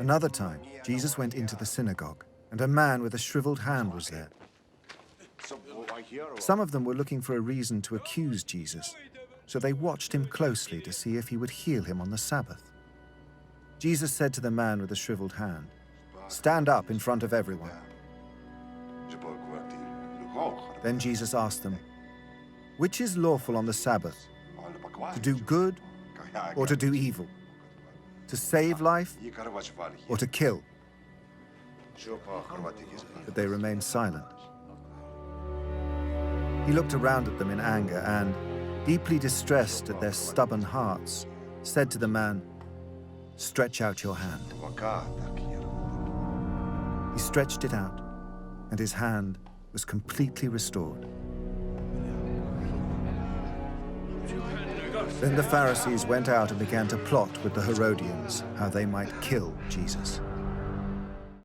Another time, Jesus went into the synagogue, and a man with a shriveled hand was there. Some of them were looking for a reason to accuse Jesus, so they watched him closely to see if he would heal him on the Sabbath. Jesus said to the man with the shriveled hand, "Stand up in front of everyone." Then Jesus asked them, "Which is lawful on the Sabbath, to do good or to do evil? To save life or to kill?" But they remained silent. He looked around at them in anger and, deeply distressed at their stubborn hearts, said to the man, "Stretch out your hand." He stretched it out, and his hand was completely restored. Then the Pharisees went out and began to plot with the Herodians how they might kill Jesus.